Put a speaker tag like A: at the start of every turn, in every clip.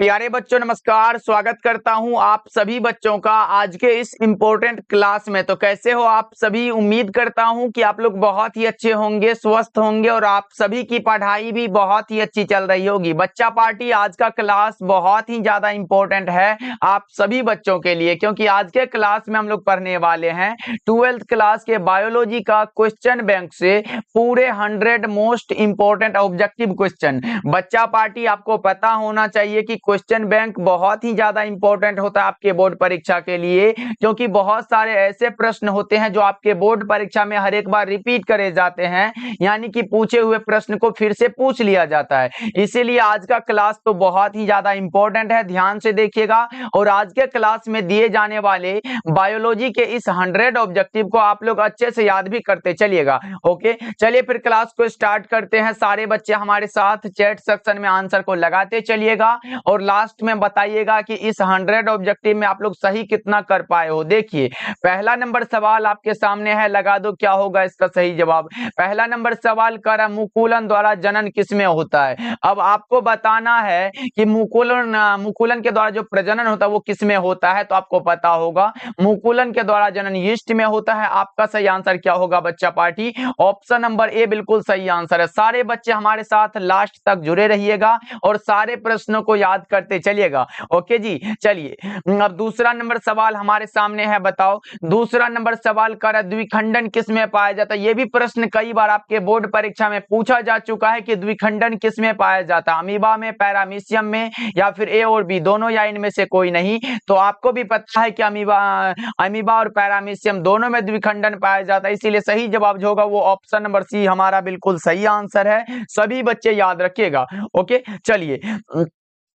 A: प्यारे बच्चों नमस्कार। स्वागत करता हूं आप सभी बच्चों का आज के इस इम्पोर्टेंट क्लास में। तो कैसे हो आप सभी? उम्मीद करता हूं कि आप लोग बहुत ही अच्छे होंगे, स्वस्थ होंगे और आप सभी की पढ़ाई भी बहुत ही अच्छी चल रही होगी। बच्चा पार्टी आज का क्लास बहुत ही ज्यादा इम्पोर्टेंट है आप सभी बच्चों के लिए, क्योंकि आज के क्लास में हम लोग पढ़ने वाले हैं 12th क्लास के बायोलॉजी का क्वेश्चन बैंक से पूरे 100 मोस्ट इंपोर्टेंट ऑब्जेक्टिव क्वेश्चन। बच्चा पार्टी आपको पता होना चाहिए कि क्वेश्चन बैंक बहुत ही ज्यादा इंपॉर्टेंट होता है आपके बोर्ड परीक्षा के लिए, क्योंकि बहुत सारे ऐसे प्रश्न होते हैं जो आपके बोर्ड परीक्षा में हर एक बार रिपीट करे जाते हैं, यानी कि पूछे हुए प्रश्न को फिर से पूछ लिया जाता है। इसीलिए आज का क्लास तो बहुत ही ज्यादा इंपॉर्टेंट है, ध्यान से देखिएगा। और आज के क्लास में दिए जाने वाले बायोलॉजी के इस 100 ऑब्जेक्टिव को आप लोग अच्छे से याद भी करते चलिएगा। ओके, चलिए फिर क्लास को स्टार्ट करते हैं। सारे बच्चे हमारे साथ चैट सेक्शन में आंसर को लगाते चलिएगा और लास्ट में बताइएगा कि इस 100 ऑब्जेक्टिव में आप लोग सही कितना कर पाए हो। देखिए, पहला नंबर सवाल आपके सामने है, लगा दो क्या होगा इसका सही जवाब। पहला नंबर सवाल कर रहा है मुकुलन द्वारा जनन किसमें होता है। अब आपको बताना है कि मुकुलन के द्वारा जो प्रजनन होता है वो किसमें होता है, तो आपको पता होगा मुकुलन के द्वारा जनन यीस्ट में होता है। आपका सही आंसर क्या होगा बच्चा पार्टी? ऑप्शन नंबर ए बिल्कुल सही आंसर है। सारे बच्चे हमारे साथ लास्ट तक जुड़े रहिएगा और सारे प्रश्नों को याद करते चलिएगा। ओके जी, चलिए अब दूसरा नंबर सवाल हमारे सामने है, बताओ दूसरा नंबर सवाल कर द्विखंडन किसमें पाया जाता है। यह भी प्रश्न कई बार आपके बोर्ड परीक्षा में पूछा जा चुका है कि द्विखंडन किसमें पाया जाता है, अमीबा में, पैरामीशियम में, या फिर ए और बी दोनों, या इनमें से कोई नहीं। तो आपको भी पता है कि अमीबा और पैरामीशियम दोनों में द्विखंडन पाया जाता है, इसीलिए सही जवाब जो होगा वो ऑप्शन नंबर सी हमारा बिल्कुल सही आंसर है। सभी बच्चे याद रखिएगा। ओके, चलिए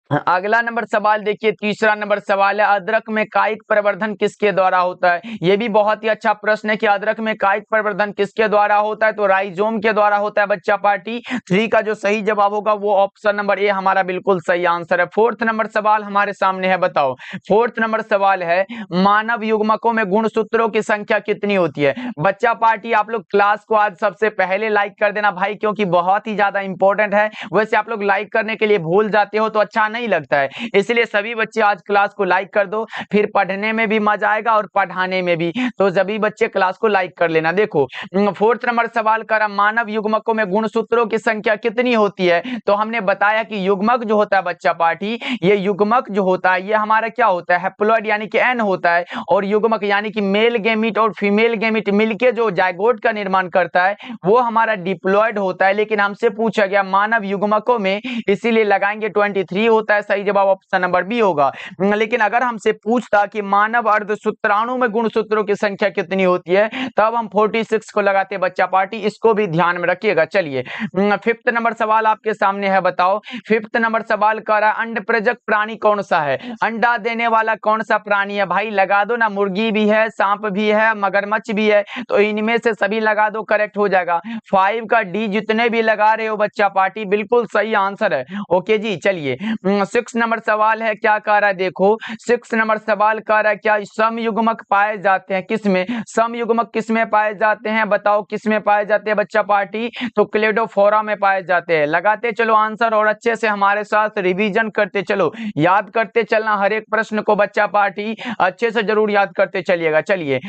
A: अगला नंबर सवाल देखिए, तीसरा नंबर सवाल है अदरक में कायिक प्रवर्धन किसके द्वारा होता है। यह भी बहुत ही अच्छा प्रश्न है कि अदरक में कायिक प्रवर्धन किसके द्वारा होता है, तो राइजोम के द्वारा होता है बच्चा पार्टी। 3 का जो सही जवाब होगा वो ऑप्शन नंबर ए हमारा बिल्कुल सही आंसर है। फोर्थ नंबर सवाल हमारे सामने है, बताओ फोर्थ नंबर सवाल है मानव युग्मकों में गुणसूत्रों की संख्या कितनी होती है। बच्चा पार्टी आप लोग क्लास को आज सबसे पहले लाइक कर देना भाई, क्योंकि बहुत ही ज्यादा इंपॉर्टेंट है। वैसे आप लोग लाइक करने के लिए भूल जाते हो तो अच्छा नहीं लगता है, इसलिए सभी बच्चे आज क्लास को लाइक कर दो, फिर पढ़ने में भी मजा आएगा और पढ़ाने में भी। तो सभी बच्चे क्लास को लाइक कर लेना। देखो फोर्थ नंबर सवाल कर मानव युग्मकों में गुणसूत्रों की संख्या कितनी होती है, तो हमने बताया कि युग्मक जो होता है बच्चा पार्टी, ये युग्मक जो होता है ये हमारा क्या होता है, हैप्लॉइड यानी कि एन होता है, और युग्मक यानी कि मेल गेमिट और फीमेल गेमिट मिलके जो जाइगोट का निर्माण करता है वो हमारा डिप्लॉइड होता है। लेकिन हमसे पूछा गया मानव युग्मकों में, इसीलिए लगाएंगे 23 होता है। सही जवाब ऑप्शन नंबर बी होगा। लेकिन अगर हमसे पूछता कि मानव अर्धसूत्राणु में गुणसूत्रों की संख्या कितनी होती है, तब हम 46 को लगाते बच्चा पार्टी, इसको भी ध्यान में रखिएगा। चलिए फिफ्थ नंबर सवाल आपके सामने है, बताओ फिफ्थ नंबर सवाल कर रहा है अंडप्रजक प्राणी कौन सा है। अंडा देने वाला कौन सा प्राणी है भाई, लगा दो ना, मुर्गी भी है, सांप भी है, मगरमच्छ भी है, तो इनमें से सभी लगा दो, करेक्ट हो जाएगा। 5 का डी जितने भी लगा रहे हो बच्चा पार्टी बिल्कुल सही आंसर है। ओके जी, चलिए 6 नंबर सवाल है, क्या कह रहा है, देखो 6 नंबर सवाल कह रहा है क्या समयुग्मक पाए जाते हैं किसमें। समयुग्मक किसमें पाए जाते हैं, बताओ किसमें पाए जाते हैं बच्चा पार्टी, तो क्लेडोफोरा में पाए जाते हैं। लगाते चलो आंसर और अच्छे से हमारे साथ रिवीजन करते चलो, याद करते चलना हर एक प्रश्न को बच्चा पार्टी, अच्छे से जरूर याद करते चलिएगा। चलिए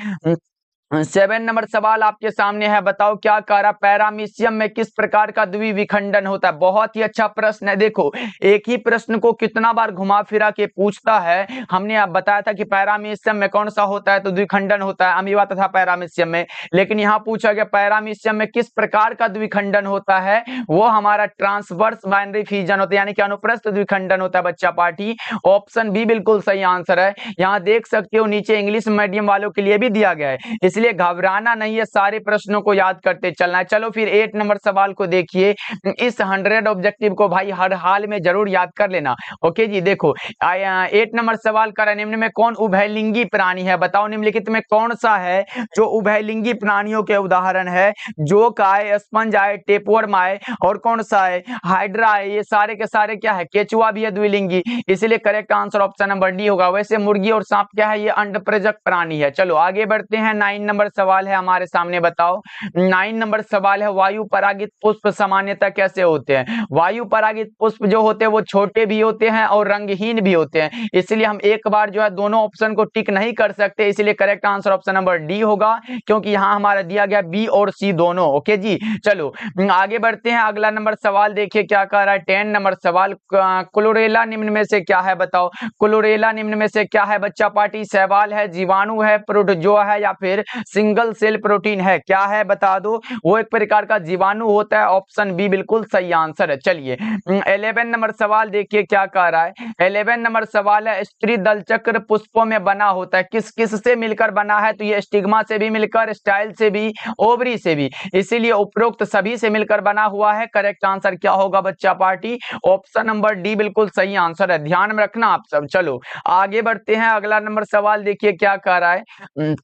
A: 7 नंबर सवाल आपके सामने है, बताओ क्या कह रहा पैरामीशियम में किस प्रकार का द्विविखंडन होता है। बहुत ही अच्छा प्रश्न है। देखो एक ही प्रश्न को कितना बार घुमा फिरा के पूछता है। हमने आप बताया था कि पैरामीशियम में कौन सा होता है, तो द्विखंडन होता है अमीबा तथा पैरामीशियम में, लेकिन यहाँ पूछा गया पैरामीशियम में किस प्रकार का द्विखंडन होता है, वो हमारा ट्रांसवर्स बाइनरी फ्यूजन होता है, यानी कि अनुप्रस्थ द्विखंडन होता है बच्चा पार्टी। ऑप्शन बी बिल्कुल सही आंसर है। यहाँ देख सकते हो नीचे इंग्लिश मीडियम वालों के लिए भी दिया गया है, इसलिए घबराना नहीं है, सारे प्रश्नों को याद करते चलना है। चलो फिर 8 नंबर सवाल को देखिए, इस 100 ऑब्जेक्टिव को भाई हर हाल में जरूर याद कर लेना। ओके जी, देखो 8 नंबर सवाल कर निम्न में कौन उभयलिंगी प्राणी है, बताओ निम्नलिखित में कौन सा है जो उभयलिंगी प्राणियों के उदाहरण है। जोक आए, स्पंज आए, टेपवर्म आए, और कौन सा है, हाइड्रा है। ये सारे के सारे क्या है, केचुआ भी है द्विलिंगी, इसलिए correct answer option number D होगा। वैसे मुर्गी और सांप क्या है, ये अंडप्रजक प्राणी है। चलो आगे बढ़ते हैं 9 नंबर सवाल है हमारे सामने, बताओ 9 नंबर सवाल है, वायु परागित पुष्प सामान्यतः कैसे होते हैं? वायु परागित पुष्प जो होते हैं वो छोटे भी होते हैं और रंगहीन भी होते हैं, इसलिए हम एक बार जो है दोनों ऑप्शन को टिक नहीं कर सकते, इसलिए correct answer option number D होगा, क्योंकि यहां हमारा दिया गया बी और सी दोनों। ओके जी, चलो आगे बढ़ते हैं। अगला नंबर सवाल देखिए क्या कह रहा है, 10 नंबर सवाल, क्लोरेला निम्न में से क्या है? बताओ क्लोरेला निम्न में से क्या है बच्चा पार्टी? शैवाल है, जीवाणु है, प्रोटोजोआ है, या फिर सिंगल सेल प्रोटीन है? क्या है बता दो। वो एक प्रकार का जीवाणु होता है, ऑप्शन बी बिल्कुल सही आंसर है। चलिए 11 नंबर सवाल देखिए क्या कह रहा है। 11 नंबर सवाल है, स्त्री दल चक्र पुष्पों में बना होता है, किस किस से मिलकर बना है? तो ये स्टिग्मा से भी मिलकर, स्टाइल से भी, ओवरी से भी, इसीलिए उपरोक्त सभी से मिलकर बना हुआ है। करेक्ट आंसर क्या होगा बच्चा पार्टी? ऑप्शन नंबर डी बिल्कुल सही आंसर है, ध्यान में रखना आप सब। चलो आगे बढ़ते हैं। अगला नंबर सवाल देखिए क्या कह रहा है।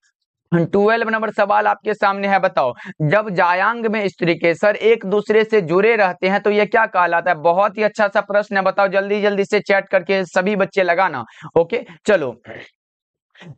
A: 12 नंबर सवाल आपके सामने है, बताओ जब जायांग में स्त्री केसर एक दूसरे से जुड़े रहते हैं तो यह क्या कहलाता है? बहुत ही अच्छा सा प्रश्न है, बताओ जल्दी जल्दी से चैट करके सभी बच्चे लगाना। ओके चलो,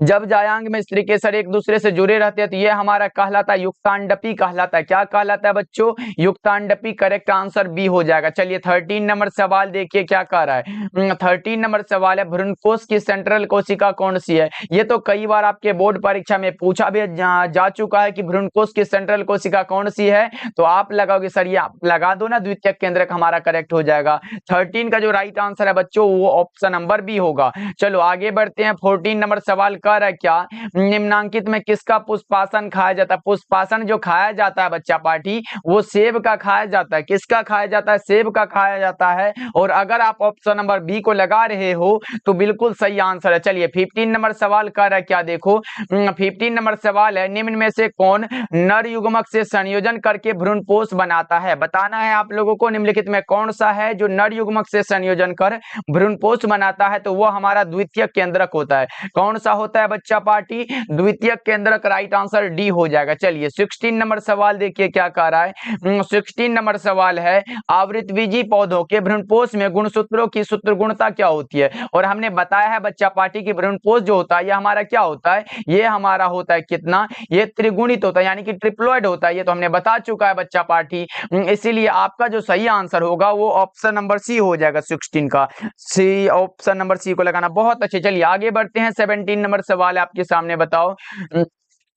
A: जब जायांग में स्त्री केसर एक दूसरे से जुड़े रहते हैं तो यह हमारा कहलाता है युक्तांडपी कहलाता है। क्या कहलाता है बच्चों? युक्तांडपी। करेक्ट आंसर बी हो जाएगा। चलिए 13 नंबर सवाल देखिए क्या कह रहा है। 13 नंबर सवाल है, भ्रूणकोश की सेंट्रल कोशिका कौन सी है? ये तो कई बार आपके बोर्ड परीक्षा में पूछा भी जा चुका है कि भ्रूणकोश की सेंट्रल कोशिका कौन सी है, तो आप लगाओगे सर, ये आप लगा दो ना, द्वितीयक केंद्रक हमारा करेक्ट हो जाएगा। 13 का जो राइट आंसर है बच्चों वो ऑप्शन नंबर बी होगा। चलो आगे बढ़ते हैं। 14 नंबर सवाल कर है क्या, निम्नांकित में किसका पुष्पासन खाया जाता है? पुष्पासन जो खाया जाता है बच्चा पार्टी, वो सेब का खाया जाता है। किसका खाया जाता है? सेब का खाया जाता है। और अगर आप ऑप्शन नंबर बी को लगा रहे हो तो बिल्कुल सही आंसर है। चलिए 15 नंबर सवाल कर है क्या, देखो 15 नंबर सवाल है, निम्न में से कौन नर युग्मक से संयोजन करके भ्रूणपोष बनाता है? बताना है आप लोगों को निम्नलिखित में कौन सा है जो नर युग्मक से संयोजन कर भ्रूणपोष बनाता है, तो वो हमारा द्वितीयक केंद्रक होता है। कौन सा होता है बच्चा पार्टी? द्वितीयक केंद्रक। राइट आंसर डी हो जाएगा। चलिए 16 नंबर सवाल देखिए क्या कह रहा है। 16 नंबर सवाल है, आवृतबीजी पौधों के भ्रूणपोष में गुणसूत्रों की सूत्रगुणता क्या होती है? और हमने बताया है बच्चा पार्टी की भ्रूणपोष जो होता है ये हमारा क्या होता है? ये हमारा होता है कितना? ये त्रिगुणित होता है, यानी कि ट्रिप्लॉइड होता है। ये तो हमने बता चुका है बच्चा पार्टी, इसीलिए आपका जो सही आंसर होगा वो ऑप्शन नंबर सी हो जाएगा। 16 का सी, ऑप्शन नंबर सी को लगाना। बहुत अच्छे, चलिए आगे बढ़ते हैं। 17 नंबर सवाल है आपके सामने, बताओ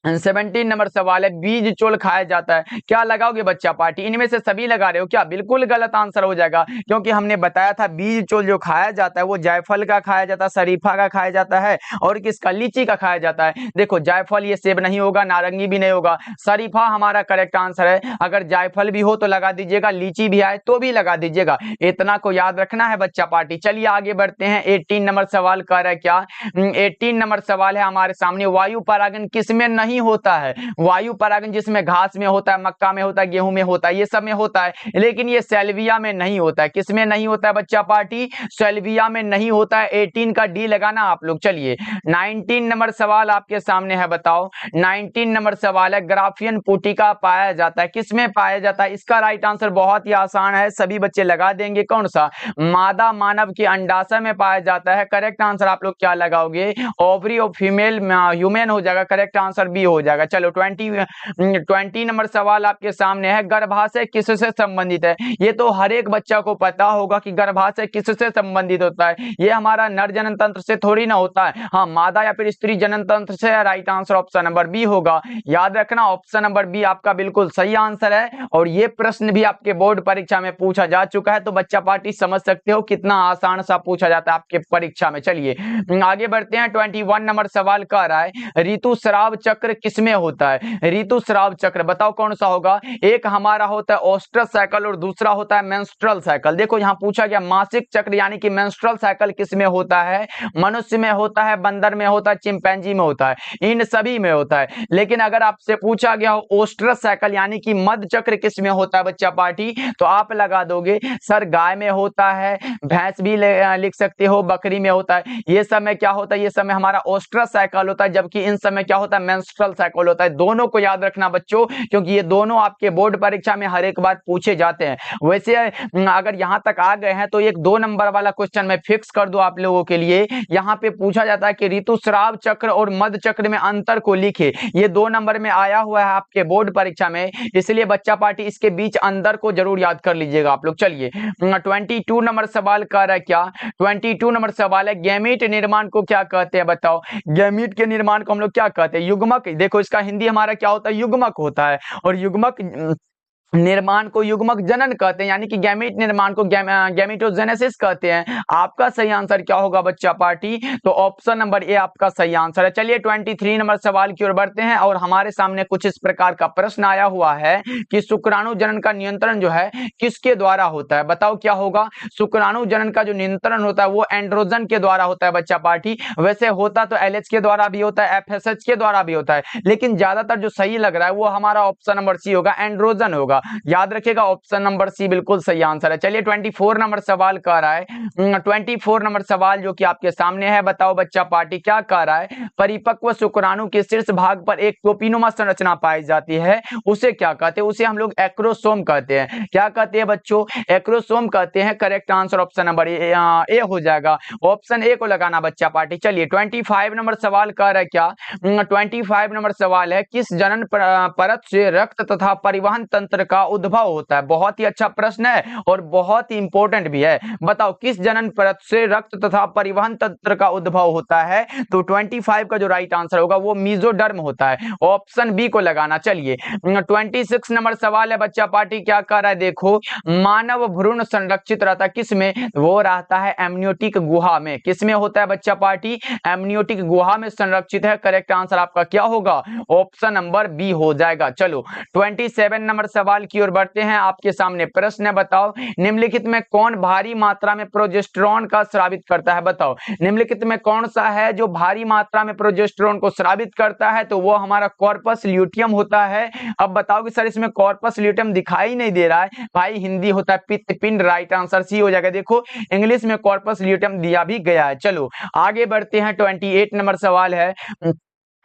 A: 17 नंबर सवाल है, बीज चोल खाया जाता है, क्या लगाओगे बच्चा पार्टी? इनमें से सभी लगा रहे हो क्या? बिल्कुल गलत आंसर हो जाएगा, क्योंकि हमने बताया था बीज चोल जो खाया जाता है वो जायफल का खाया जाता है, शरीफा का खाया जाता है, और किसका? लीची का खाया जाता है। देखो जायफल ये सेब नहीं होगा, नारंगी भी नहीं होगा, शरीफा हमारा करेक्ट आंसर है। अगर जायफल भी हो तो लगा दीजिएगा, लीची भी आए तो भी लगा दीजिएगा, इतना को याद रखना है बच्चा पार्टी। चलिए आगे बढ़ते हैं। 18 नंबर सवाल कर रहा है क्या, 18 नंबर सवाल है हमारे सामने, वायु परागन किसमें नहीं होता है? वायु परागन जिसमें घास में होता है, मक्का में होता है, गेहूं में होता है, ये सब में होता है, लेकिन ये सैल्विया में नहीं होता है। किसमें नहीं होता है बच्चा पार्टी? सैल्विया में नहीं होता है। 18 का डी लगाना आप लोग। चलिए 19 नंबर सवाल आपके सामने है, बताओ 19 नंबर सवाल है, ग्राफियन पुटिका पाया जाता है, किसमें पाया जाता है? इसका राइट आंसर बहुत ही आसान है, सभी बच्चे लगा देंगे। कौन सा? मादा मानव के अंडाशय में पाया जाता है। करेक्ट आंसर आप लोग क्या लगाओगे? ओवरी ऑफ फीमेल ह्यूमन हो जाएगा। करेक्ट आंसर बी हो जाएगा। चलो 20 नंबर सवाल आपके सामने है, गर्भाशय किससे संबंधित है? ये तो हर एक बच्चा को पता होगा कि गर्भाशय किससे संबंधित होता है। ये हमारा नर जनन तंत्र से थोड़ी ना होता है, हाँ मादा या फिर स्त्री जनन तंत्र से। Right answer option number B होगा, याद रखना ऑप्शन नंबर बी आपका बिल्कुल सही आंसर है। और ये प्रश्न भी आपके बोर्ड परीक्षा में पूछा जा चुका है, तो बच्चा पार्टी समझ सकते हो कितना आसान सा पूछा जाता है आपके परीक्षा में। चलिए आगे बढ़ते हैं। 21 नंबर सवाल कह रहा है, ऋतुस्राव चक्र किसमें होता है? ऋतुस्राव चक्र बताओ कौन सा होगा? एक हमारा होता है ओस्ट्रस साइकिल और दूसरा होता है मेंस्ट्रुअल साइकिल। देखो यहाँ पूछा गया मासिक चक्र यानी कि मेंस्ट्रुअल साइकिल किसमें होता है? मनुष्य में होता है, बंदर में होता है, चिंपैंजी में होता है, इन सभी में होता है। लेकिन अगर आपसे पूछा गया हो ओस्ट्रस साइकिल यानी कि मध्य चक्र किसमें होता है बच्चा पार्टी, तो आप लगा दोगे सर गाय में होता है, भैंस भी लिख सकते हो, बकरी में होता है। ये सब में क्या होता है? ये सब में हमारा ओस्ट्रस साइकिल होता है, जबकि इन सब में क्या होता है? मेंस्ट्रुअल मेंस्ट्रुअल साइकिल होता है। दोनों को याद रखना बच्चों, क्योंकि ये दोनों आपके बोर्ड परीक्षा में हर एक बार पूछे जाते हैं। वैसे अगर यहाँ तक आ गए हैं तो एक 2 नंबर वाला क्वेश्चन मैं फिक्स कर दूं आप लोगों के लिए। यहाँ पे पूछा जाता है कि ऋतुस्राव चक्र और मध्य चक्र में अंतर को लिखे। ये 2 नंबर में आया हुआ है आपके बोर्ड परीक्षा में, इसलिए बच्चा पार्टी इसके बीच अंतर को जरूर याद कर लीजिएगा आप लोग। चलिए 22 नंबर सवाल कर रहा है क्या, 22 नंबर सवाल है गैमीट निर्माण को क्या कहते हैं बताओ। गैमीट के निर्माण को हम लोग क्या कहते हैं, युग्मक। देखो इसका हिंदी हमारा क्या होता है, युग्मक होता है, और युग्मक निर्माण को युग्मक जनन कहते हैं, यानी कि गैमीट निर्माण को गैमेटोजेनेसिस कहते हैं। आपका सही आंसर क्या होगा बच्चा पार्टी, तो ऑप्शन नंबर ए आपका सही आंसर है। चलिए 23 नंबर सवाल की ओर बढ़ते हैं, और हमारे सामने कुछ इस प्रकार का प्रश्न आया हुआ है कि शुक्राणु जनन का नियंत्रण जो है किसके द्वारा होता है, बताओ क्या होगा। शुक्राणु जनन का जो नियंत्रण होता है वो एंड्रोजन के द्वारा होता है बच्चा पार्टी। वैसे होता तो एलएच के द्वारा भी होता है, एफएसएच के द्वारा भी होता है, लेकिन ज्यादातर जो सही लग रहा है वो हमारा ऑप्शन नंबर सी होगा, एंड्रोजन होगा। याद रखिएगा ऑप्शन नंबर सी बिल्कुल सही आंसर है। चलिए 24 नंबर सवाल कह रहा है, 24 नंबर सवाल जो कि आपके सामने है, बताओ बच्चा पार्टी क्या कह रहा है। परिपक्व शुक्राणु के शीर्ष भाग पर एक टोपीनुमा संरचना पाई जाती है, उसे क्या कहते हैं, उसे हम लोग एक्रोसोम कहते हैं। क्या कहते हैं बच्चों, एक्रोसोम कहते हैं। Correct answer option number A हो जाएगा, ऑप्शन ए को लगाना बच्चा पार्टी। चलिए 25 नंबर सवाल कह रहा है क्या, 25 नंबर सवाल है किस जनन परत से रक्त तथा परिवहन तंत्र का उद्भव होता है। बहुत ही अच्छा प्रश्न है और बहुत ही इंपॉर्टेंट भी है। बताओ किस जनन परत से रक्त तथा परिवहन तंत्र का उद्भव होता है, तो 25 का जो राइट आंसर होगा वो मेसोडर्म होता है, ऑप्शन बी को लगाना। चलिए 26 नंबर सवाल है बच्चा पार्टी, क्या कर रहा है देखो, मानव भ्रूण संरक्षित रहता है किसमें, वो रहता है एमनियोटिक गुहा में। किसमें होता है बच्चा पार्टी, एमनियोटिक गुहा में संरक्षित है। करेक्ट आंसर आपका क्या होगा, ऑप्शन नंबर बी हो जाएगा। चलो 27 नंबर सवाल की ओर बढ़ते हैं। आपके सामने प्रश्न है, बताओ निम्नलिखित में कौन भारी मात्रा में प्रोजेस्टेरोन का स्रावित करता है। बताओ निम्नलिखित में कौन सा है जो भारी मात्रा में प्रोजेस्टेरोन को स्रावित करता है, तो वो हमारा कॉर्पस ल्यूटियम होता है। अब बताओ कि सर इसमें कॉर्पस ल्यूटियम दिखाई नहीं दे रहा है, भाई हिंदी होता है पित्तपिंड, राइट आंसर सी हो जाएगा। देखो इंग्लिश में कॉर्पस ल्यूटियम दिया भी गया है। चलो आगे बढ़ते हैं, 28 नंबर सवाल है।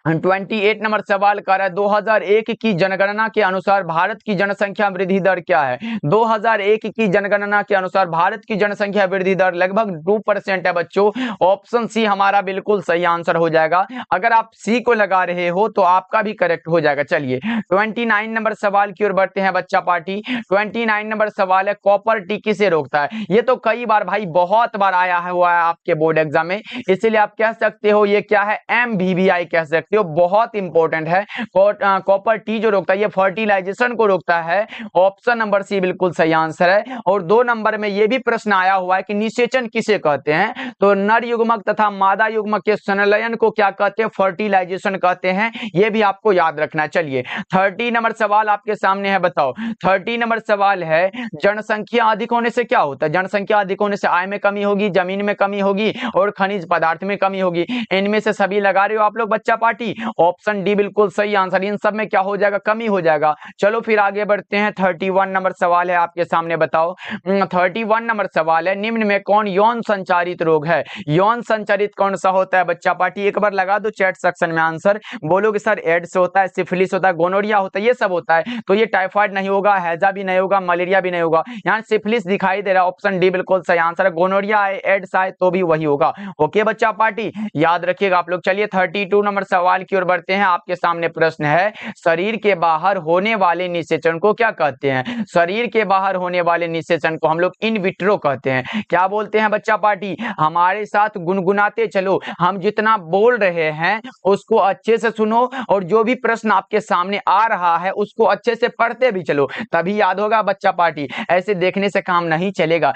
A: 28 नंबर सवाल कर रहा है 2001 की जनगणना के अनुसार भारत की जनसंख्या वृद्धि दर क्या है। 2001 की जनगणना के अनुसार भारत की जनसंख्या वृद्धि दर लगभग 2% है बच्चों, ऑप्शन सी हमारा बिल्कुल सही आंसर हो जाएगा। अगर आप सी को लगा रहे हो तो आपका भी करेक्ट हो जाएगा। चलिए 29 नंबर सवाल की ओर बढ़ते हैं बच्चा पार्टी। 29 नंबर सवाल है कॉपर टी किसे रोकता है। ये तो कई बार भाई बहुत बार आया हुआ है आपके बोर्ड एग्जाम में, इसीलिए आप कह सकते हो ये क्या है, MVVI कह सकते, बहुत इंपॉर्टेंट है। कॉपर टी जो रोकता है ये फर्टिलाइजेशन को रोकता है, ऑप्शन नंबर सी बिल्कुल सही आंसर है। और 2 नंबर में ये भी प्रश्न आया हुआ है कि निषेचन किसे कहते हैं, तो नर युग्मक तथा मादा युग्मक के संलयन को क्या कहते हैं, फर्टिलाइजेशन कहते हैं। ये भी आपको याद रखना है। चलिए 30 नंबर सवाल आपके सामने है, बताओ 30 नंबर सवाल है जनसंख्या अधिक होने से क्या होता है। जनसंख्या अधिक होने से आय में कमी होगी, जमीन में कमी होगी और खनिज पदार्थ में कमी होगी। इनमें से सभी लगा रहे हो आप लोग बच्चा पार्टी, ऑप्शन डी बिल्कुल सही आंसर। इन सब में क्या हो जाएगा, कमी हो जाएगा। चलो फिर आगे बढ़ते हैं, 31 नंबर सवाल है आपके सामने, बताओ 31 नंबर सवाल है निम्न में कौन यौन संचारित रोग है। यौन संचारित कौन सा होता है बच्चा पार्टी, एक बार लगा दो चैट सेक्शन में आंसर, बोलोगे सर एड्स होता है, सिफिलिस होता है, गोनोरिया होता है, ये सब होता है। तो ये टाइफाइड नहीं होगा, हैजा भी नहीं होगा, मलेरिया भी नहीं होगा। यहाँ सिफिलिस दिखाई दे रहा है, ऑप्शन डी बिल्कुल सही आंसर है। गोनोरिया आए, एड्स आए तो भी वही होगा। ओके बच्चा पार्टी याद रखिएगा आप लोग। चलिए 32 नंबर सवाल की ओर बढ़ते हैं। आपके सामने प्रश्न है शरीर के बाहर होने वाले निषेचन को क्या कहते हैं। शरीर के बाहर होने वाले निषेचन को हम लोग इन विट्रो कहते हैं। क्या बोलते हैं बच्चा पार्टी, हमारे साथ गुनगुनाते चलो, हम जितना बोल रहे हैं उसको अच्छे से सुनो और जो भी प्रश्न आपके सामने आ रहा है उसको अच्छे से पढ़ते भी चलो, तभी याद होगा बच्चा पार्टी। ऐसे देखने से काम नहीं चलेगा,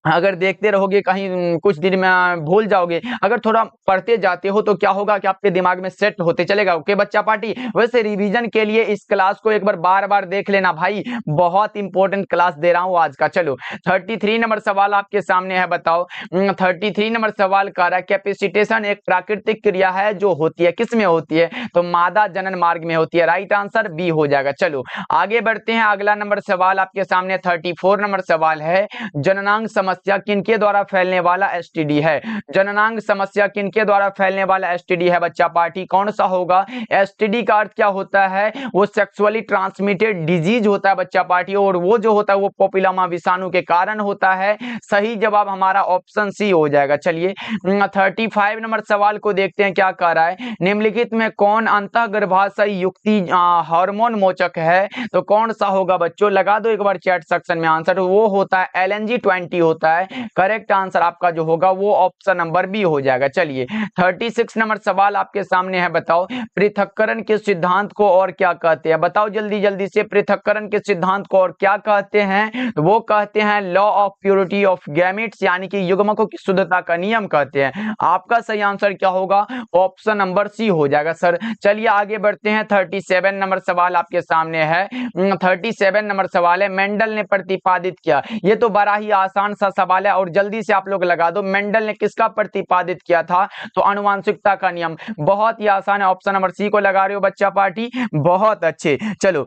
A: अगर देखते रहोगे कहीं कुछ दिन में भूल जाओगे। अगर थोड़ा पढ़ते जाते हो तो क्या होगा कि आपके दिमाग में सेट होते चलेगा। ओके बच्चा पार्टी, वैसे रिवीजन के लिए इस क्लास को एक बार बार बार देख लेना भाई, बहुत इंपॉर्टेंट क्लास दे रहा हूं आज का। चलो 33 नंबर सवाल आपके सामने है, बताओ 33 नंबर सवाल का रहा है कैपेसिटेशन एक प्राकृतिक क्रिया है जो होती है, किस में होती है, तो मादा जनन मार्ग में होती है। राइट आंसर बी हो जाएगा। चलो आगे बढ़ते हैं, अगला नंबर सवाल आपके सामने 34 नंबर सवाल है जननांग समस्या किनके द्वारा फैलने वाला एसटीडी है? जननांग समस्या किनके द्वारा फैलने वाला एसटीडी है बच्चा पार्टी? कौन सा होगा? एसटीडी का अर्थ क्या होता है? वो सेक्सुअली ट्रांसमिटेड डिजीज होता है बच्चा पार्टी, और वो जो होता है वो पॉपुलामा विषाणु के कारण होता है। सही जवाब हमारा ऑप्शन सी हो जाएगा। चलिए 35 नंबर सवाल को देखते हैं क्या कह रहा है। निम्नलिखित में कौन अंतःगर्भाशय युक्ति हार्मोन मोचक है? तो कौन सा होगा बच्चों? लगा दो एक बार चैट सेक्शन में आंसर। वो होता है LNG-20 होता है। करेक्ट आंसर आपका जो होगा वो ऑप्शन नंबर बी हो जाएगा। चलिए 36 नंबर सवाल आपके सामने है। बताओ पृथक्करण के सिद्धांत को और क्या कहते हैं? बताओ जल्दी जल्दी से, पृथक्करण के सिद्धांत को और क्या कहते हैं? तो वो कहते हैं law of purity of gametes, यानी कि युग्मकों की शुद्धता का नियम कहते हैं। आपका सही आंसर क्या होगा? ऑप्शन नंबर सी हो जाएगा सर। चलिए आगे बढ़ते हैं। 37 नंबर सवाल आपके सामने है। 37 नंबर सवाल है, मेंडल ने प्रतिपादित किया। ये तो बड़ा ही आसान सा सवाल है और जल्दी से आप लोग लगा दो। मेंडल ने किसका प्रतिपादित किया था? तो आनुवांशिकता का नियम। बहुत ही आसान है, ऑप्शन नंबर सी को लगा रहे हो बच्चा पार्टी, बहुत अच्छे। चलो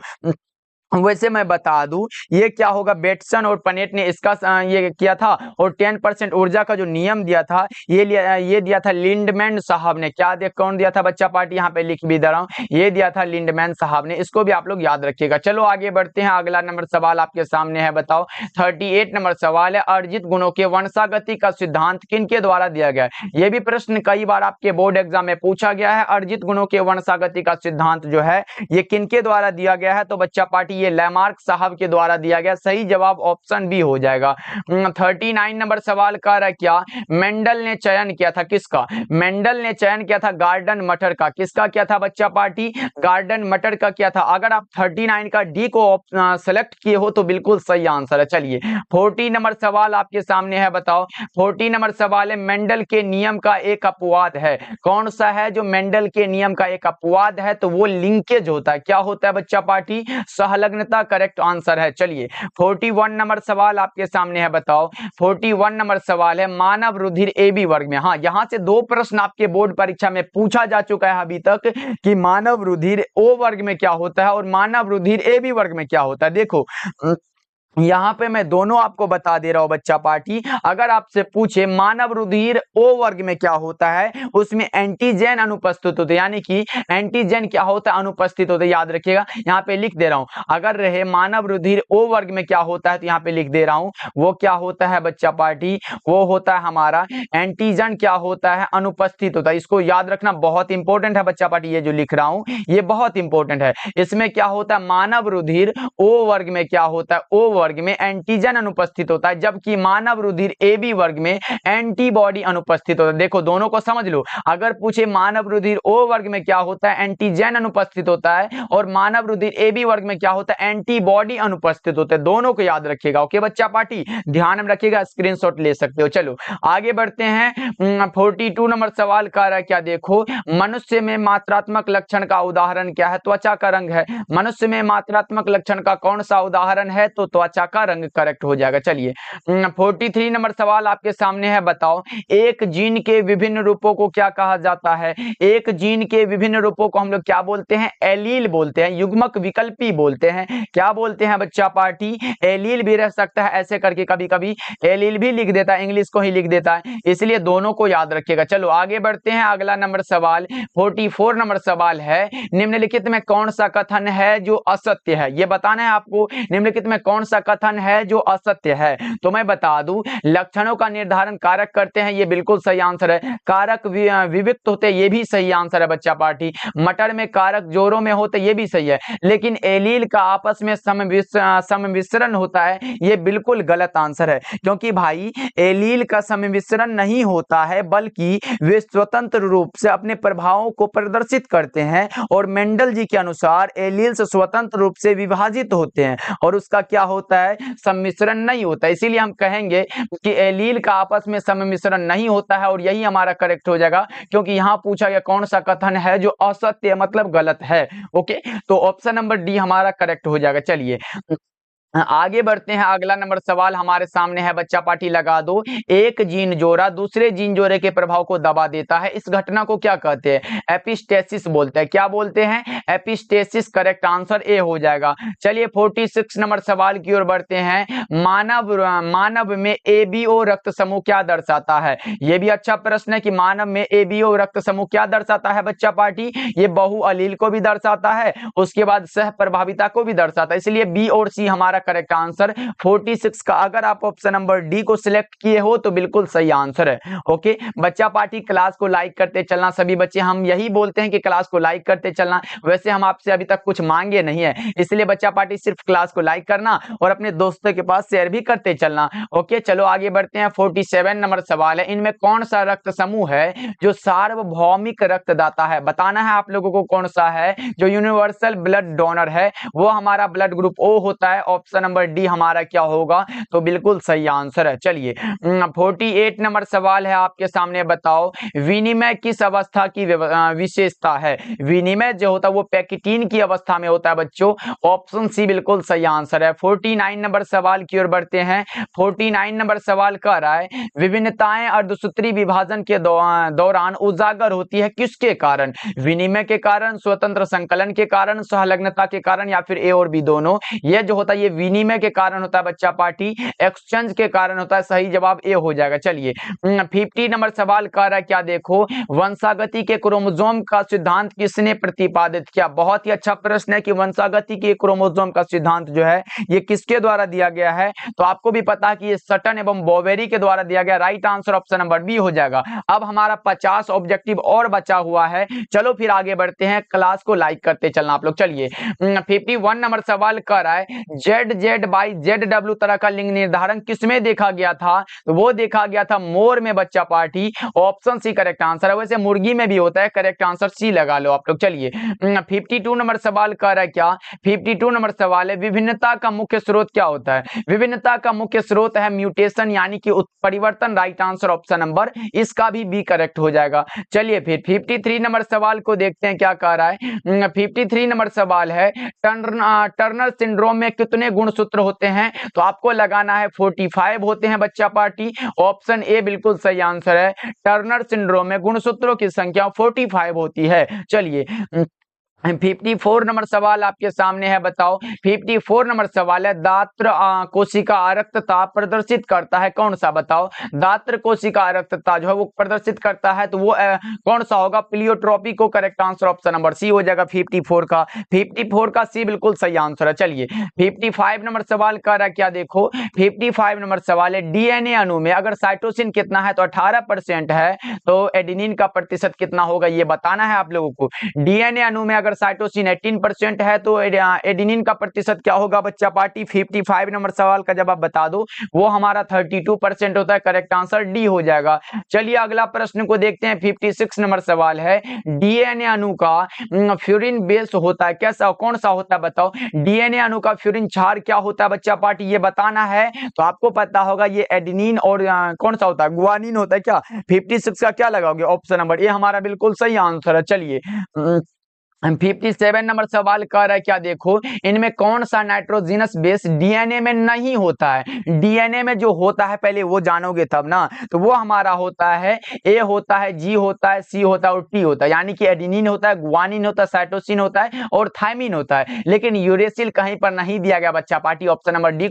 A: वैसे मैं बता दूं ये क्या होगा, बेटसन और पनेट ने इसका ये किया था, और 10% ऊर्जा का जो नियम दिया था ये दिया था लिंडमैन साहब ने। क्या कौन दिया था बच्चा पार्टी? यहाँ पे लिख भी दे रहा हूँ, ये दिया था लिंडमैन साहब ने। इसको भी आप लोग याद रखिएगा। चलो आगे बढ़ते हैं। अगला नंबर सवाल आपके सामने है। बताओ 38 नंबर सवाल है, अर्जित गुणों के वंशागति का सिद्धांत किनके द्वारा दिया गया है? ये भी प्रश्न कई बार आपके बोर्ड एग्जाम में पूछा गया है। अर्जित गुणों के वंशागति का सिद्धांत जो है ये किनके द्वारा दिया गया है? तो बच्चा पार्टी ये लैमार्क साहब के द्वारा दिया गया। सही जवाब ऑप्शन बी हो जाएगा। 39 नंबर सवाल का रहा क्या? मेंडल ने चयन किया था किसका? मेंडल ने चयन किया था गार्डन मटर का। किसका किया था बच्चा पार्टी? गार्डन मटर का किया था। अगर आप 39 का डी को सेलेक्ट किए हो तो बिल्कुल सही आंसर है। चलिए 40 नंबर सवाल आपके सामने है। बताओ 40 नंबर सवाल है, मेंडल के नियम का एक अपवाद है। कौन सा है जो मेंडल के नियम का एक अपवाद है? तो वो लिंकेज होता है। क्या होता है बच्चा पार्टी? सहलग्नता करेक्ट आंसर है। चलिए 41 नंबर सवाल आपके सामने है। बताओ 41 नंबर सवाल है, मानव रुधिर AB वर्ग में। हाँ, यहां से 2 प्रश्न आपके बोर्ड परीक्षा में पूछा जा चुका है अभी तक कि मानव रुधिर O वर्ग में क्या होता है और मानव रुधिर AB वर्ग में क्या होता है। देखो यहां पे मैं दोनों आपको बता दे रहा हूं बच्चा पार्टी। अगर आपसे पूछे मानव रुधिर O वर्ग में क्या होता है, उसमें एंटीजन अनुपस्थित होते, यानी कि एंटीजन क्या होता है? अनुपस्थित होते। याद रखिएगा, यहां पे लिख दे रहा हूं। अगर रहे मानव रुधिर O वर्ग में क्या होता है तो यहां पे लिख दे रहा हूं, वो क्या होता है बच्चा पार्टी? वो होता है हमारा एंटीजन क्या होता है? अनुपस्थित होता है। इसको याद रखना बहुत इंपॉर्टेंट है बच्चा पार्टी। ये जो लिख रहा हूं ये बहुत इंपॉर्टेंट है। इसमें क्या होता है? मानव रुधिर O वर्ग में क्या होता है? O वर्ग में एंटीजन अनुपस्थित होता है, जबकि मानव रुधिर AB वर्ग में एंटीबॉडी अनुपस्थित होता है। देखो दोनों को समझ लो। अगर पूछे मानव रुधिर O वर्ग में क्या होता है? एंटीजन अनुपस्थित होता है, और मानव रुधिर AB वर्ग में क्या होता है? एंटीबॉडी अनुपस्थित होते हैं। दोनों को याद रखिएगा। ओके बच्चा पार्टी, ध्यान में रखिएगा, स्क्रीनशॉट ले सकते हो। चलो आगे बढ़ते हैं। 42 नंबर सवाल का रहा क्या? देखो मनुष्य में मात्रात्मक लक्षण का उदाहरण क्या है? त्वचा का रंग है। मनुष्य में मात्रात्मक लक्षण का कौन सा उदाहरण है? तो त्वचा का रंग करेक्ट हो जाएगा। चलिए 43 नंबर सवाल आपके सामने है। बताओ एक जीन के विभिन्न रूपों को क्या कहा जाता है? एक जीन के विभिन्न रूपों को हम लोग क्या बोलते हैं? एलील बोलते हैं, युग्मक विकल्पी बोलते हैं। क्या बोलते हैं बच्चा पार्टी? एलील भी रह सकता है, ऐसे करके कभी कभी एलील भी लिख देता है, इंग्लिश को ही लिख देता है, इसलिए दोनों को याद रखिएगा। चलो आगे बढ़ते हैं। अगला नंबर सवाल 44 नंबर सवाल है, निम्नलिखित में कौन सा कथन है जो असत्य है? ये बताना है आपको, निम्नलिखित में कौन सा कथन है जो असत्य है। तो मैं बता दूं, लक्षणों का निर्धारण कारक करते हैं, ये बिल्कुल सही आंसर है। कारक विविक्त होते, ये भी सही आंसर है बच्चा पार्टी। मटर में कारक जोरों में होते, ये भी सही है। लेकिन एलील का आपस में समविसरण होता है, ये बिल्कुल गलत आंसर है, क्योंकि भाई एलील का समविसरण नहीं होता है, बल्कि वे स्वतंत्र रूप से अपने प्रभावों को प्रदर्शित करते हैं, और मेंडल जी के अनुसार एलील से स्वतंत्र रूप से विभाजित होते हैं, और उसका क्या होता है? सम्मिश्रण नहीं होता। इसीलिए हम कहेंगे कि एलील का आपस में सम्मिश्रण नहीं होता है, और यही हमारा करेक्ट हो जाएगा, क्योंकि यहां पूछा गया कौन सा कथन है जो असत्य मतलब गलत है। ओके, तो ऑप्शन नंबर डी हमारा करेक्ट हो जाएगा। चलिए आगे बढ़ते हैं। अगला नंबर सवाल हमारे सामने है, बच्चा पार्टी लगा दो। एक जीन जोड़ा दूसरे जीन जोड़े के प्रभाव को दबा देता है, इस घटना को क्या कहते हैं? एपिस्टेसिस बोलते हैं। क्या बोलते हैं? एपिस्टेसिस। करेक्ट आंसर ए हो जाएगा। चलिए 46 नंबर सवाल की ओर बढ़ते हैं। मानव में एबीओ रक्त समूह क्या दर्शाता है? यह भी अच्छा प्रश्न है कि मानव में एबीओ रक्त समूह क्या दर्शाता है बच्चा पार्टी? ये बहु अलील को भी दर्शाता है, उसके बाद सह प्रभाविता को भी दर्शाता है, इसलिए बी और सी हमारा करेक्ट आंसर 46 का। अगर आप ऑप्शन नंबर डी को सिलेक्ट किए हो तो बिल्कुल सही आंसर है। ओके बच्चा पार्टी, क्लास को लाइक करते चलना सभी बच्चे। हम यही बोलते हैं कि क्लास को लाइक करते चलना, वैसे हम आपसे अभी तक कुछ मांगे नहीं है, इसलिए बच्चा पार्टी सिर्फ क्लास को लाइक करना और अपने दोस्तों के पास शेयर भी करते चलना। ओके चलो आगे बढ़ते हैं। 47 नंबर सवाल है, इनमें कौन सा रक्त समूह है जो सार्वभौमिक रक्तदाता है? बताना है आप लोगों को कौन सा है जो यूनिवर्सल ब्लड डोनर है। वो हमारा ब्लड ग्रुप ओ होता है। ऑप्शन नंबर डी हमारा क्या होगा? तो बिल्कुल सही आंसर है। चलिए 48 नंबर सवाल है आपके सामने, बताओ विनिमय किस अवस्था की विशेषता है? विनिमय जो होता है वो पैकेटीन की अवस्था में होता है बच्चों। ऑप्शन सी बिल्कुल सही आंसर है। 49 नंबर सवाल की ओर बढ़ते हैं। 49 नंबर सवाल कह रहा है, विभिन्नताएं अर्धसूत्री विभाजन के दौरान उजागर होती है किसके कारण? विनिमय के कारण, स्वतंत्र संकलन के कारण, सहलग्नता के कारण, या फिर ए और बी दोनों? ये जो होता है ये विनिमय के कारण होता है बच्चा पार्टी, एक्सचेंज के कारण होता है। सही जवाब ए हो जाएगा। चलिए 50 नंबर सवाल कह रहा है, क्या देखो वंशागति के क्रोमोसोम का सिद्धांत किसने प्रतिपादित किया? बहुत ही अच्छा प्रश्न है कि वंशागति के क्रोमोसोम का सिद्धांत जो है ये किसके द्वारा दिया गया है? तो आपको भी पता है कि ये सटन एवं बॉवेरी के द्वारा दिया गया। Right answer option number B हो जाएगा। अब हमारा 50 ऑब्जेक्टिव और बचा हुआ है। चलो फिर आगे बढ़ते हैं। क्लास को लाइक करते चलना आप लोग। चलिए 51 नंबर सवाल कर रहा है, Z Z by Z W तरह का लिंग निर्धारण किसमें देखा गया था? तो वो देखा गया था मोर में बच्चा party. Option C correct answer है। वैसे मुर्गी में भी होता है, करेक्ट आंसर सी लगा लो आप लोग। चलिए 52 नंबर सवाल कर रहा है, क्या 52 नंबर सवाल है, विभिन्नता का मुख्य स्रोत क्या होता है? विभिन्नता का मुख्य स्रोत है म्यूटेशन यानी कि परिवर्तन। राइट आंसर ऑप्शन नंबर इसका भी बी करेक्ट हो जाएगा। चलिए फिर 53 नंबर सवाल को देखते हैं क्या कह रहा है। 53 नंबर सवाल है, टर्नर सिंड्रोम में कितने गुणसूत्र होते हैं? तो आपको लगाना है 45 होते हैं बच्चा पार्टी। ऑप्शन ए बिल्कुल सही आंसर है। टर्नर सिंड्रोम में गुणसूत्रों की संख्या 45 होती है। चलिए 54 नंबर सवाल आपके सामने है, बताओ 54 नंबर सवाल है, दात्र कोशिका रक्तता प्रदर्शित करता है कौन सा? बताओ दात्र कोशिका रक्तता जो है वो प्रदर्शित करता है तो वो कौन सा होगा? प्लियोट्रोपी को correct answer option number C हो जाएगा। 54 का सी बिल्कुल सही आंसर है। चलिए 55 नंबर सवाल कर रहा है, क्या देखो 55 नंबर सवाल है, डीएनए अणु में अगर साइटोसिन कितना है तो 18% है, तो एडेनिन का प्रतिशत कितना होगा ये बताना है आप लोगों को। डीएनए अणु में अगर साइटोसिन 18% है तो एडेनिन का प्रतिशत क्या होगा बच्चा पार्टी? 55 नंबर सवाल का जवाब बता दो। वो हमारा 32% होता है। करेक्ट आंसर डी हो जाएगा। चलिए अगला प्रश्न को देखते हैं। 56 नंबर सवाल है, डीएनए अणु का फ्यूरिन बेस होता है कैसा, कौन सा होता है? बताओ डीएनए अणु का फ्यूरिन क्षार क्या होता है बच्चा पार्टी, ये बताना है। तो आपको पता होगा ये एडेनिन और कौन सा होता है? गुआनिन होता है क्या? 56 का क्या लगाओगे? ऑप्शन नंबर ये हमारा बिल्कुल सही आंसर है। चलिए 57 नंबर सवाल कर रहा है, क्या देखो इनमें कौन सा नाइट्रोजनस बेस डीएनए में नहीं होता है? डीएनए में जो होता है पहले वो जानोगे तब ना। तो वो हमारा होता है ए होता है, जी होता है, सी होता है और टी होता है। यानी कि एडेनिन होता है, गुआनिन होता है, साइटोसिन होता है और थायमिन होता है। लेकिन यूरेसिल कहीं पर नहीं दिया गया बच्चा पार्टी। ऑप्शन नंबर बी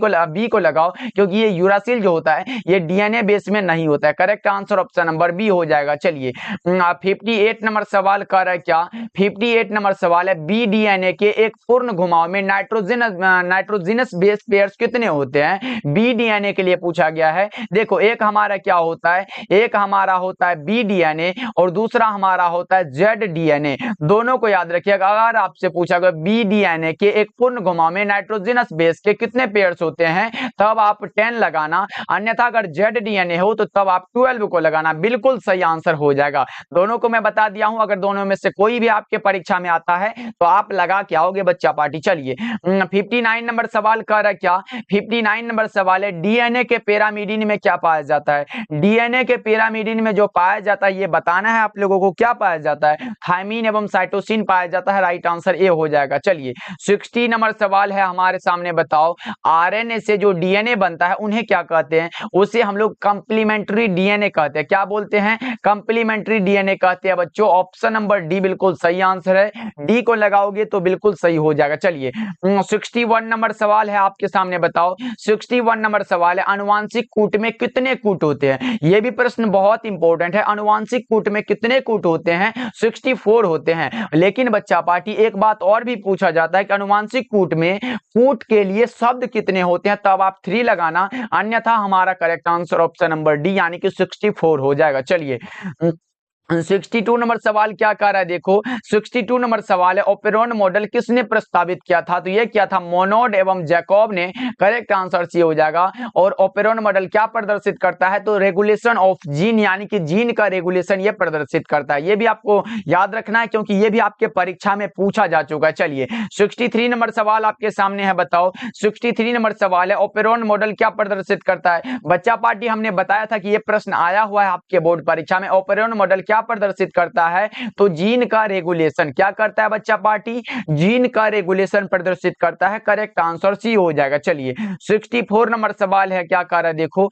A: को लगाओ, क्योंकि ये यूरासिल जो होता है ये डीएनए बेस में नहीं होता है। Correct answer option number B हो जाएगा। चलिए 58 नंबर सवाल कर रहा है, क्या 58 नंबर सवाल है, बी डीएनए के एक पूर्ण घुमाव में नाइट्रोजनस बेस पेयर्स कितने होते हैं? बी डीएनए के लिए पूछा गया है। देखो एक हमारा क्या होता है, एक हमारा होता है बी डीएनए और दूसरा हमारा होता है जेड डीएनए। दोनों को याद रखिएगा। अगर आपसे पूछा गया बी डीएनए के एक पूर्ण घुमाव में नाइट्रोजनस बेस के कितने पेयर्स होते हैं तब आप 10 लगाना, अन्यथा अगर जेड डीएनए हो तो तब आप 12 को लगाना। बिल्कुल सही आंसर हो जाएगा। दोनों को मैं बता दिया हूं। अगर दोनों में से कोई भी आपके परीक्षा में आता है तो आप लगा के आओगे बच्चा पार्टी। चलिए 59 नंबर सवाल कर रहा है क्या, 59 नंबर सवाल है डीएनए के पिरामिडिन में क्या पाया जाता है। डीएनए के पिरामिडिन में जो पाया जाता है ये बताना है आप लोगों को, क्या पाया जाता है, थायमीन एवं साइटोसिन पाया जाता है। राइट आंसर ए हो जाएगा। चलिए 60 नंबर सवाल है हमारे सामने, बताओ आरएनए से जो डीएनए बनता है उन्हें क्या कहते हैं। उसे हम लोग कंप्लीमेंट्री डीएनए कहते हैं। क्या बोलते हैं, कंप्लीमेंट्री डीएनए कहते हैं बच्चों। ऑप्शन नंबर डी बिल्कुल सही आंसर है, डी को लगाओगे तो बिल्कुल सही हो जाएगा। चलिए 61 नंबर सवाल है आपके सामने, बताओ 61 नंबर सवाल है अनुवांशिक कूट में कितने कूट होते हैं। यह भी प्रश्न बहुत इंपॉर्टेंट है, अनुवांशिक कूट में कितने कूट होते हैं, 64 होते हैं। लेकिन बच्चा पार्टी एक बात और भी पूछा जाता है कि अनुवांशिक कूट में कूट के लिए शब्द कितने होते हैं, तब आप 3 लगाना, अन्यथा हमारा correct answer option number D यानी कि 64 हो जाएगा। चलिए 62 नंबर सवाल क्या कह रहा है, देखो 62 नंबर सवाल है ओपेरॉन मॉडल किसने प्रस्तावित किया था। तो यह किया था मोनोड एवं जैकब ने। करेक्ट आंसर सी हो जाएगा। और ओपेरॉन मॉडल क्या प्रदर्शित करता है, तो रेगुलेशन ऑफ जीन यानी कि जीन का रेगुलेशन ये प्रदर्शित करता है। ये भी आपको याद रखना है क्योंकि ये भी आपके परीक्षा में पूछा जा चुका है। चलिए 63 नंबर सवाल आपके सामने है, बताओ 63 नंबर सवाल है ओपेरॉन मॉडल क्या प्रदर्शित करता है। बच्चा पार्टी हमने बताया था कि यह प्रश्न आया हुआ है आपके बोर्ड परीक्षा में। ओपेरॉन मॉडल क्या प्रदर्शित करता है, तो जीन का रेगुलेशन। क्या करता है बच्चा पार्टी, जीन का रेगुलेशन प्रदर्शित करता है। करेक्ट आंसर सी हो जाएगा। चलिए 64 नंबर सवाल है, क्या कर रहा है, देखो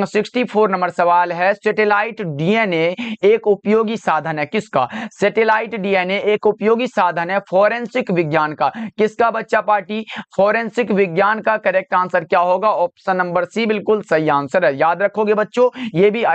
A: 64 नंबर सवाल है सैटेलाइट डीएनए एक उपयोगी साधन है किसका। सैटेलाइट डीएनए एक उपयोगी साधन है फोरेंसिक विज्ञान का। किसका बच्चा पार्टी, फोरेंसिक विज्ञान का। करेक्ट आंसर क्या होगा, ऑप्शन नंबर सी बिल्कुल सही आंसर है। याद रखोगे बच्चों, ये भी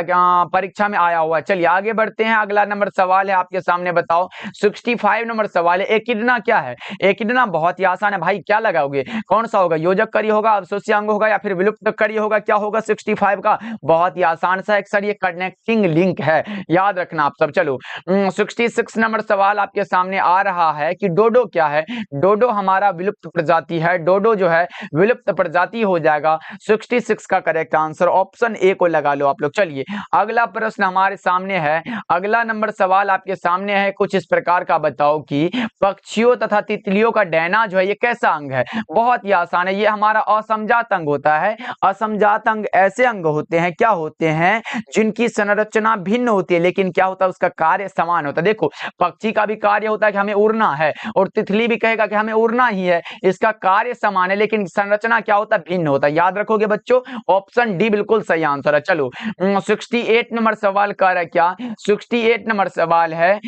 A: परीक्षा में आया हुआ है। चलिए आगे बढ़ते हैं, अगला नंबर सवाल है आपके सामने, बताओ 65 नंबर सवाल है एकिडना क्या है। एकिडना बहुत ही आसान है भाई, क्या लगाओगे, कौन सा होगा, योजक करी होगा, अवशोषी अंग होगा या फिर विलुप्त करी होगा, क्या होगा 65 का। बहुत ही आसान सा सर, ये कनेक्टिंग लिंक है, याद रखना आप सब। चलो 66 नंबर सवाल आपके सामने आ रहा है कि डोडो क्या है। डोडो हमारा विलुप्त प्रजाति है, डोडो जो है विलुप्त प्रजाति हो जाएगा। 66 का करेक्ट आंसर ऑप्शन ए को लगा लो आप लोग। चलिए अगला प्रश्न हमारे सामने है, अगला नंबर सवाल आपके सामने है कुछ इस प्रकार का, बताओ कि पक्षियों तथा तितलियों का डैना जो है ये कैसा अंग है। बहुत ही आसान है, ये हमारा असमजात अंग होता है। असमजात अंग ऐसे अंग होते हैं, क्या होते हैं, जिनकी संरचना भिन्न होती है लेकिन क्या होता है, उसका कार्य समान होता है। देखो पक्षी का भी कार्य होता है कि हमें उड़ना है, और तितली भी कहेगा कि हमें उड़ना ही है, इसका कार्य समान है लेकिन संरचना क्या होता है, भिन्न होता है। याद रखोगे बच्चों, ऑप्शन डी बिल्कुल सही आंसर है। चलो 68 नंबर सवाल कर रहा है क्या, 68 नंबर सवाल है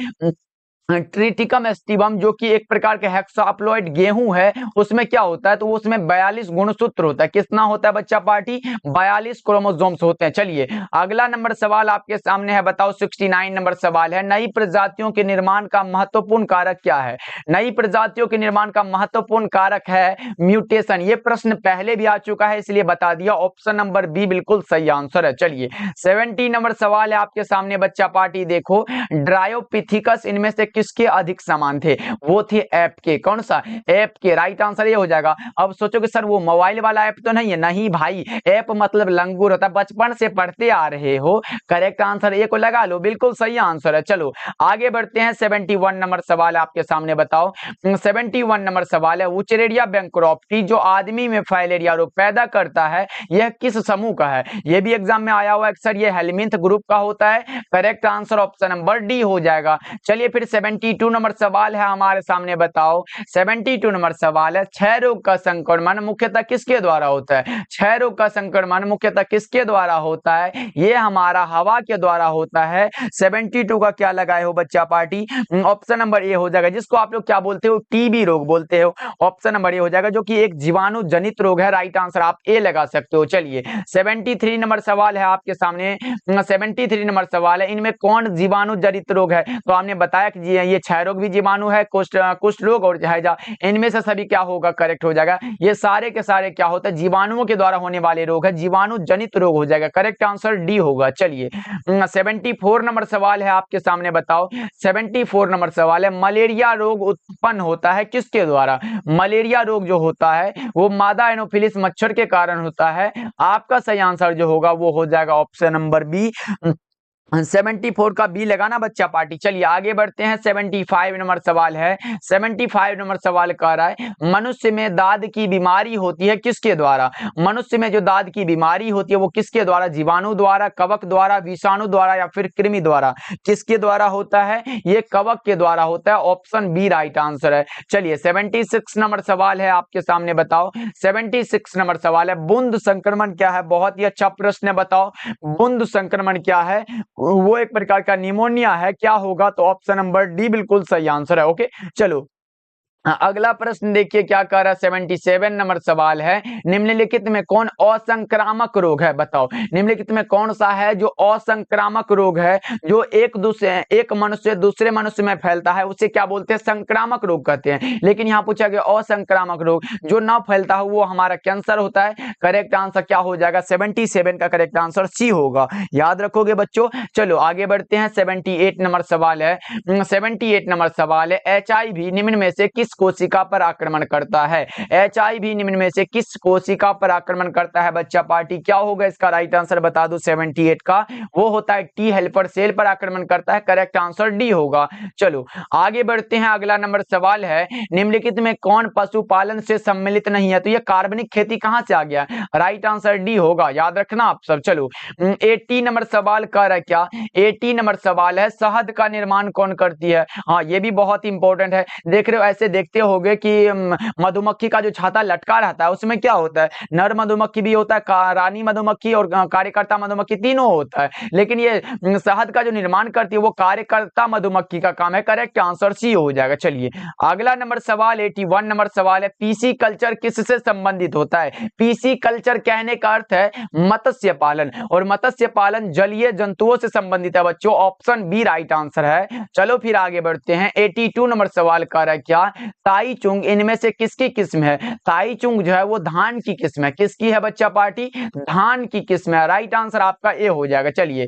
A: ट्रिटिकम एस्टिवम जो कि एक प्रकार के हेक्साप्लॉइड गेहूं है, उसमें क्या होता है, तो उसमें 42 गुणसूत्र होता है। कितना होता है बच्चा पार्टी, 42 क्रोमोसोम्स होते हैं। चलिए अगला नंबर सवाल आपके सामने है, बताओ 69 नंबर सवाल है नई प्रजातियों के निर्माण का महत्वपूर्ण कारक क्या है। नई प्रजातियों के निर्माण का महत्वपूर्ण कारक है म्यूटेशन। ये प्रश्न पहले भी आ चुका है इसलिए बता दिया, ऑप्शन नंबर बी बिल्कुल सही आंसर है। चलिए 70 नंबर सवाल है आपके सामने बच्चा पार्टी, देखो ड्रायोपिथिकस इनमें से किसके अधिक समान थे, वो थे ऐप के। कौन सा, ऐप के। राइट आंसर ये हो जाएगा। अब सोचो कि सर वो मोबाइल वाला ऐप तो नहीं है, नहीं भाई, ऐप मतलब लंगूर होता है, बचपन से पढ़ते आ रहे हो। करेक्ट आंसर ये को लगा लो, बिल्कुल सही आंसर है। चलो आगे बढ़ते हैं, 71 नंबर सवाल आपके सामने, बताओ 71 नंबर सवाल है उचरेरिया बैंक्रोप्टी जो आदमी में फाइलेरिया रोग पैदा करता है यह किस समूह का है। यह भी एग्जाम में आया हुआ है सर, ये हेलमिंथ ग्रुप का होता है। Correct answer option number D हो जाएगा। चलिए फिर 72 नंबर सवाल है हमारे सामने, बताओ 72 नंबर सवाल है क्षय रोग का संक्रमण मुख्यतः किसके द्वारा होता है। क्षय रोग का संक्रमण मुख्यतः किसके द्वारा होता है, ये हमारा हवा के द्वारा होता है। 72 का क्या लगाए हो बच्चा पार्टी, ऑप्शन नंबर ए हो जाएगा, जिसको आप लोग क्या बोलते हो, टीबी रोग बोलते हो। ऑप्शन नंबर ए हो जाएगा जो कि एक जीवाणु जनित रोग है। राइट आंसर आप ए लगा सकते हो। चलिए 73 नंबर सवाल है आपके सामने, 73 नंबर सवाल है इनमें कौन जीवाणु जनित रोग है। तो हमने बताया कि ये क्षय रोग भी जीवाणु है, कुष्ठ रोग और हैजा, इनमें से सभी क्या होगा, करेक्ट हो जाएगा। ये सारे के सारे क्या होता है, जीवाणुओं के द्वारा होने वाले रोग है, जीवाणु जनित रोग हो जाएगा। करेक्ट आंसर डी होगा। चलिए 74 नंबर सवाल है आपके सामने, बताओ 74 नंबर सवाल है मलेरिया रोग उत्पन्न होता है किसके द्वारा। मलेरिया रोग जो होता है वो मादा एनोफिलिस मच्छर के कारण होता है। आपका सही आंसर जो होगा वो हो जाएगा ऑप्शन नंबर बी, 74 का बी लगाना बच्चा पार्टी। चलिए आगे बढ़ते हैं। 75 नंबर सवाल है। 75 नंबर सवाल कह रहा है मनुष्य में दाद की बीमारी होती है किसके द्वारा? मनुष्य में जो दाद की बीमारी होती है वो किसके द्वारा? जीवाणु द्वारा, कवक द्वारा, विषाणु द्वारा या फिर कृमि द्वारा? किसके द्वारा होता है? ये कवक के द्वारा होता है। ऑप्शन बी राइट आंसर है। चलिए 76 नंबर सवाल है आपके सामने, बताओ 76 नंबर सवाल है बूंद संक्रमण क्या है? बहुत ही अच्छा प्रश्न है, बताओ बूंद संक्रमण क्या है? वो एक प्रकार का निमोनिया है। क्या होगा? तो ऑप्शन नंबर डी बिल्कुल सही आंसर है। ओके चलो अगला प्रश्न देखिए क्या कह रहा है। 77 नंबर सवाल है निम्नलिखित में कौन असंक्रामक रोग है? बताओ निम्नलिखित में कौन सा है जो असंक्रामक रोग है, जो एक मनुष्य दूसरे मनुष्य में फैलता है, उसे क्या बोलते हैं? संक्रामक रोग कहते हैं। लेकिन यहाँ पूछा गया असंक्रामक रोग जो ना फैलता है वो हमारा कैंसर होता है। करेक्ट आंसर क्या हो जाएगा? 77 का करेक्ट आंसर सी होगा। याद रखोगे बच्चों। चलो आगे बढ़ते हैं। 78 नंबर सवाल है। 78 नंबर सवाल है HIV निम्न में से किस कोशिका पर आक्रमण करता है? HIV निम्न में से किस कोशिका पर आक्रमण करता है बच्चा पार्टी? क्या होगा इसका राइट आंसर? बता दो 78 का। वो होता है टी हेल्पर सेल पर आक्रमण करता है। करेक्ट आंसर डी होगा। चलो आगे बढ़ते हैं। अगला नंबर सवाल है निम्नलिखित में कौन पशुपालन से सम्मिलित नहीं है? तो ये कार्बनिक खेती कहां से आ गया? राइट आंसर डी होगा। याद रखना आप सब। चलो 80 नंबर सवाल कह रहा है क्या? 80 नंबर सवाल है शहद का निर्माण कौन करती है? हाँ ये भी बहुत इंपॉर्टेंट है। देख रहे हो ऐसे देखते होगे कि मधुमक्खी का जो छाता लटका रहता है उसमें क्या होता है? नर मधुमक्खी भी होता है, रानी मधुमक्खी और कार्यकर्ता मधुमक्खी तीनों होता है। लेकिन ये शहद का जो निर्माण करती है वो कार्यकर्ता मधुमक्खी का काम है। करेक्ट आंसर सी हो जाएगा। चलिए अगला नंबर सवाल 81 नंबर सवाल है पीसी कल्चर किससे संबंधित होता है? पीसी कल्चर कहने का अर्थ है मत्स्य पालन, और मत्स्य पालन जलीय जंतुओं से संबंधित है बच्चों। ऑप्शन बी राइट आंसर है। चलो फिर आगे बढ़ते हैं। 82 नंबर सवाल कर रहा है क्या? ताईचुंग इनमें से किसकी किस्म है? ताईचुंग जो है वो धान की किस्म है। किसकी है बच्चा पार्टी? धान की किस्म है। राइट आंसर आपका ए हो जाएगा। चलिए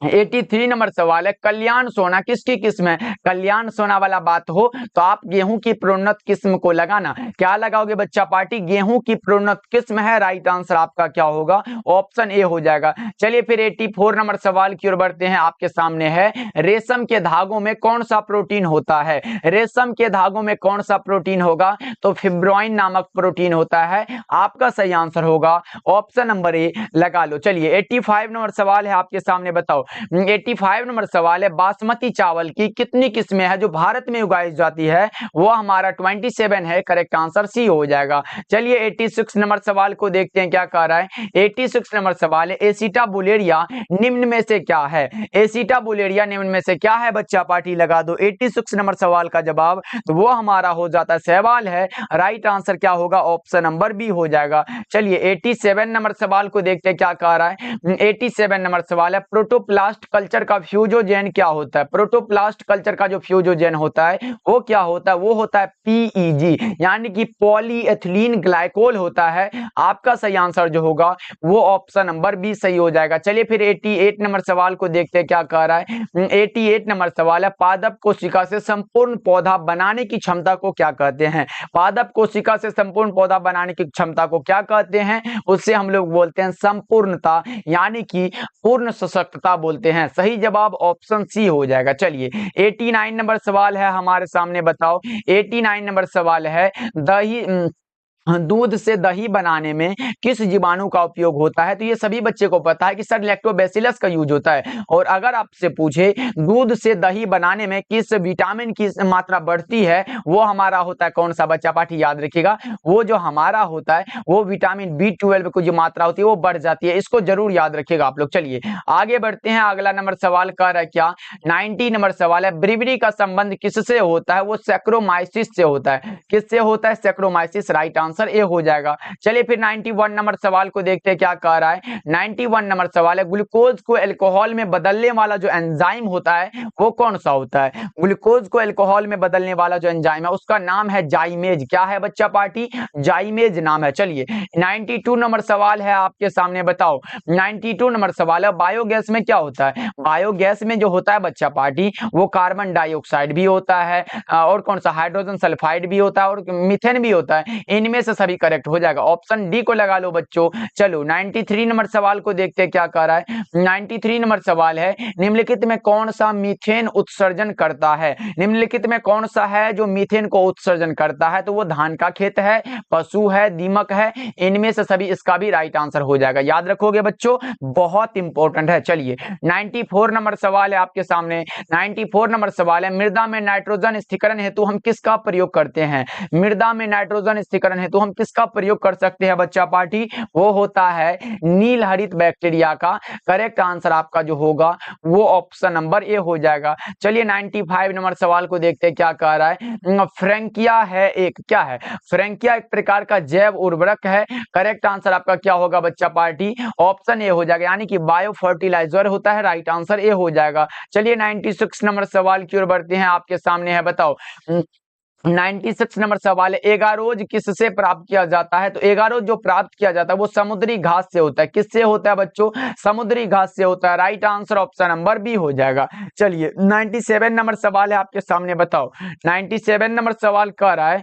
A: 83 नंबर सवाल है कल्याण सोना किसकी किस्म है? कल्याण सोना वाला बात हो तो आप गेहूं की प्रोन्नत किस्म को लगाना। क्या लगाओगे बच्चा पार्टी? गेहूं की प्रोन्नत किस्म है। राइट आंसर आपका क्या होगा? ऑप्शन ए हो जाएगा। चलिए फिर 84 नंबर सवाल की ओर बढ़ते हैं। आपके सामने है रेशम के धागों में कौन सा प्रोटीन होता है? रेशम के धागों में कौन सा प्रोटीन होगा? तो फिब्रोइन नामक प्रोटीन होता है। आपका सही आंसर होगा ऑप्शन नंबर ए लगा लो। चलिए 85 नंबर सवाल है आपके सामने, बताओ 85 नंबर सवाल है बासमती चावल की कितनी किस्में हैं जो भारत में उगाई जाती है? वो हमारा 27 है। करेक्ट आंसर सी हो जाएगा। चलिए 86 नंबर सवाल को देखते हैं क्या कह रहा है। 86 नंबर सवाल है एसिटाबुलेरिया निम्न में से क्या है? एसिटाबुलेरिया निम्न में से क्या है बच्चा पार्टी? लगा दो 86 नंबर सवाल का जवाब, तो वो हमारा हो जाता है सवाल है। राइट आंसर क्या होगा? ऑप्शन नंबर बी हो जाएगा। चलिए 87 नंबर सवाल को देखते हैं क्या कह रहा है। 87 नंबर सवाल है प्रोटोप्लास्ट कल्चर का फ्यूजोजेन क्या होता है? प्रोटोप्लास्ट कल्चर का जो फ्यूजोजेन होता है वो क्या होता है? वो होता है पीईजी यानी कि पॉलीएथिलीन ग्लाइकोल होता है। आपका सही आंसर जो होगा वो ऑप्शन नंबर बी सही हो जाएगा। चलिए फिर 88 नंबर सवाल को देखते हैं क्या कह रहा है। 88 नंबर सवाल है पादप कोशिका से संपूर्ण पौधा बनाने की क्षमता को क्या कहते हैं? पादप कोशिका से संपूर्ण पौधा बनाने की क्षमता को क्या कहते हैं? उससे हम लोग बोलते हैं संपूर्णता यानी कि पूर्ण सशक्तता बोलते हैं। सही जवाब ऑप्शन सी हो जाएगा। चलिए 89 नंबर सवाल है हमारे सामने, बताओ 89 नंबर सवाल है दही दूध से दही बनाने में किस जीवाणु का उपयोग होता है? तो ये सभी बच्चे को पता है कि सर लैक्टोबैसिलस का यूज होता है। और अगर आपसे पूछे दूध से दही बनाने में किस विटामिन की मात्रा बढ़ती है, वो हमारा होता है कौन सा बच्चा पाठी? याद रखिएगा वो जो हमारा होता है वो विटामिन B12 की जो मात्रा होती है वो बढ़ जाती है। इसको जरूर याद रखिएगा आप लोग। चलिए आगे बढ़ते हैं। अगला नंबर सवाल कह रहा है क्या? 90 नंबर सवाल है ब्रीवरी का संबंध किससे होता है? वो सैक्रोमाइसिस से होता है। किससे होता है? सैक्रोमाइसिस। राइट आंसर ए हो जाएगा। चलिए फिर 91 नंबर सवाल को देखते हैं क्या कह रहा है। 91 नंबर सवाल है ग्लूकोज को अल्कोहल में बदलने वाला जो एंजाइम होता है वो कौन सा होता है? ग्लूकोज को अल्कोहल में बदलने वाला जो एंजाइम है उसका नाम है जाइमेज। क्या है बच्चा पार्टी? जाइमेज नाम है। चलिए 92 नंबर सवाल है आपके सामने, बताओ 92 नंबर सवाल है बायोगैस में क्या होता है? बायोगैस में जो होता है बच्चा पार्टी वो कार्बन डाइऑक्साइड भी होता है और कौन सा हाइड्रोजन सल्फाइड भी होता है और मीथेन भी होता है। इनमें से सभी करेक्ट हो जाएगा, ऑप्शन डी को लगा लो बच्चों। चलो 93 नंबर सवाल को देखते हैं क्या कह रहा है। 93 नंबर सवाल है, निम्नलिखित में कौन सा मीथेन उत्सर्जन करता है? निम्नलिखित में कौन सा है जो मीथेन को उत्सर्जन करता है? तो वो धान का खेत है, पशु है, दीमक है, इनमें से सभी इसका भी राइट आंसर हो जाएगा। याद रखोगे बच्चों, बहुत इंपॉर्टेंट है। चलिए 94 नंबर सवाल है आपके सामने। 94 नंबर सवाल है, मृदा में नाइट्रोजन स्थिरीकरण हेतु हम किसका प्रयोग करते हैं? मृदा में नाइट्रोजन स्थिरीकरण हेतु हम किसका प्रयोग कर सकते हैं बच्चा पार्टी? वो होता है नील हरित बैक्टीरिया का। करेक्ट आंसर आपका जो होगा वो ऑप्शन नंबर ए हो जाएगा। चलिए 95 नंबर सवाल को देखते हैं क्या कह रहा है। फ्रेंकिया है एक, क्या है? फ्रेंकिया एक प्रकार का जैव उर्वरक है। करेक्ट आंसर आपका क्या होगा बच्चा पार्टी? ऑप्शन ए हो जाएगा, यानी कि बायो फर्टिलाइजर होता है। राइट आंसर ए हो जाएगा। चलिए 96 नंबर सवाल की ओर बढ़ते हैं, आपके सामने है, बताओ 96 नंबर सवाल है, एगारोज किससे प्राप्त किया जाता है? तो एगारोज जो प्राप्त किया जाता है वो समुद्री घास से होता है। किससे होता है बच्चों? समुद्री घास से होता है। Right answer option number B हो जाएगा। चलिए 97 नंबर सवाल है आपके सामने, बताओ 97 नंबर सवाल कह रहा है,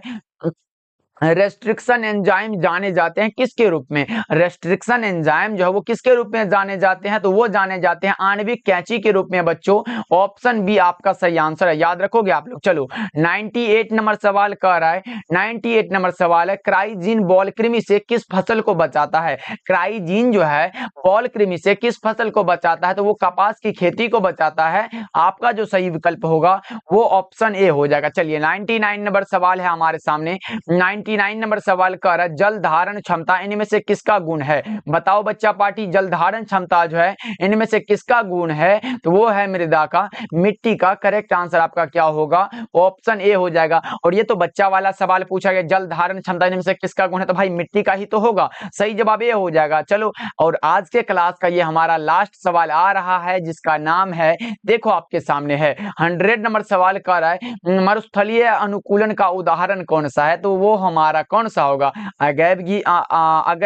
A: रेस्ट्रिक्शन एंजाइम जाने जाते हैं किसके रूप में? रेस्ट्रिक्शन एंजाइम जो है वो किसके रूप में जाने जाते हैं? तो वो जाने जाते हैं आणविक कैंची के रूप में बच्चों। ऑप्शन बी आपका सही आंसर है, याद रखोगे आप लोग। चलो 98 नंबर सवाल कह रहा है, 98 नंबर सवाल है, क्राइजीन बॉल कृमि से किस फसल को बचाता है? क्राइजीन जो है बॉल कृमि से किस फसल को बचाता है? तो वो कपास की खेती को बचाता है। आपका जो सही विकल्प होगा वो ऑप्शन ए हो जाएगा। चलिए 99 नंबर सवाल है हमारे सामने। 99 नंबर सवाल कर रहा है, जल धारण क्षमता इनमें से किसका गुण है? बताओ बच्चा पार्टी, जल धारण क्षमता जो है इनमें से किसका गुण है? तो वो है मृदा का, मिट्टी का। करेक्ट आंसर आपका क्या होगा? ऑप्शन ए हो जाएगा। और ये तो बच्चा वाला सवाल पूछा गया, जल धारण क्षमता इनमें से किसका गुण है? तो भाई मिट्टी का ही तो होगा। सही जवाब ये हो जाएगा। चलो, और आज के क्लास का ये हमारा लास्ट सवाल आ रहा है जिसका नाम है, देखो आपके सामने है 100 नंबर सवाल कर रहा है, मरुस्थलीय अनुकूलन का उदाहरण कौन सा है? तो वो हमारा कौन सा होगा? अगैव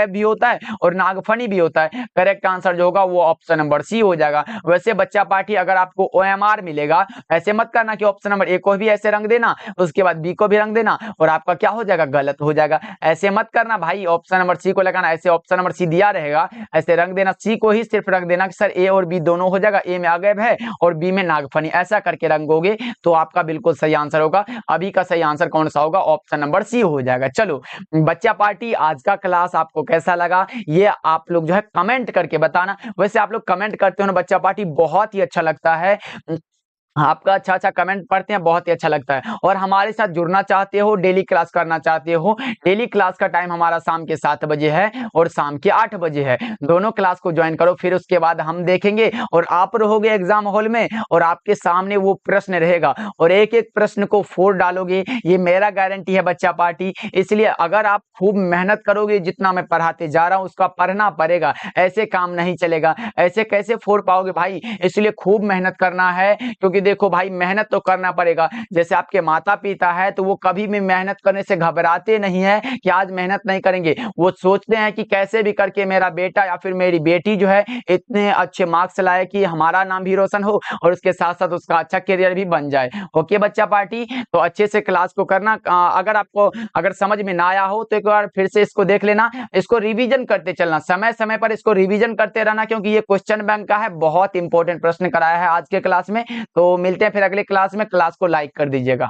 A: भी होता है और नागफनी भी होता है। करेक्ट आंसर जो होगा वो ऑप्शन नंबर सी हो जाएगा। वैसे बच्चा पार्टी, अगर आपको OMR मिलेगा, ऐसे मत करना कि ऑप्शन नंबर ए को भी ऐसे रंग देना, उसके बाद बी को भी रंग देना और आपका क्या हो जाएगा? गलत हो जाएगा। ऐसे मत करना भाई, ऑप्शन नंबर सी को लगाना। ऐसे ऑप्शन नंबर सी दिया रहेगा, ऐसे रंग देना, सी को ही सिर्फ रंग देना कि सर ए और बी दोनों हो जाएगा, ए में अगैव है और बी में नागफनी। ऐसा करके रंगोगे तो आपका बिल्कुल सही आंसर होगा। अभी का सही आंसर कौन सा होगा? ऑप्शन नंबर सी हो जाएगा। चलो बच्चा पार्टी, आज का क्लास आपको कैसा लगा ये आप लोग जो है कमेंट करके बताना। वैसे आप लोग कमेंट करते हो ना बच्चा पार्टी, बहुत ही अच्छा लगता है। आपका अच्छा कमेंट पढ़ते हैं, बहुत ही अच्छा लगता है। और हमारे साथ जुड़ना चाहते हो, डेली क्लास करना चाहते हो, डेली क्लास का टाइम हमारा शाम के 7 बजे है और शाम के 8 बजे है। दोनों क्लास को ज्वाइन करो, फिर उसके बाद हम देखेंगे और आप रहोगे एग्जाम हॉल में और आपके सामने वो प्रश्न रहेगा और एक एक प्रश्न को 4 डालोगे, ये मेरा गारंटी है बच्चा पार्टी। इसलिए अगर आप खूब मेहनत करोगे, जितना मैं पढ़ाते जा रहा हूं उसका पढ़ना पड़ेगा, ऐसे काम नहीं चलेगा। ऐसे कैसे 4 पाओगे भाई? इसलिए खूब मेहनत करना है, क्योंकि देखो भाई मेहनत तो करना पड़ेगा। जैसे आपके माता पिता है तो वो कभी भी मेहनत करने से घबराते नहीं है कि आज मेहनत नहीं करेंगे। वो सोचते हैं कि कैसे भी करके मेरा बेटा या फिर मेरी बेटी जो है इतने अच्छे मार्क्स लाए कि हमारा नाम भी रोशन हो और उसके साथ साथ उसका अच्छा करियर भी बन जाए। ओके बच्चा पार्टी, तो अच्छे से क्लास को करना। अगर आपको अगर समझ में ना आया हो तो एक बार फिर से इसको देख लेना, इसको रिवीजन करते चलना, समय समय पर इसको रिवीजन करते रहना, क्योंकि ये क्वेश्चन बैंक का है, बहुत इंपॉर्टेंट प्रश्न कराया है आज के क्लास में। तो मिलते हैं फिर अगले क्लास में। क्लास को लाइक कर दीजिएगा।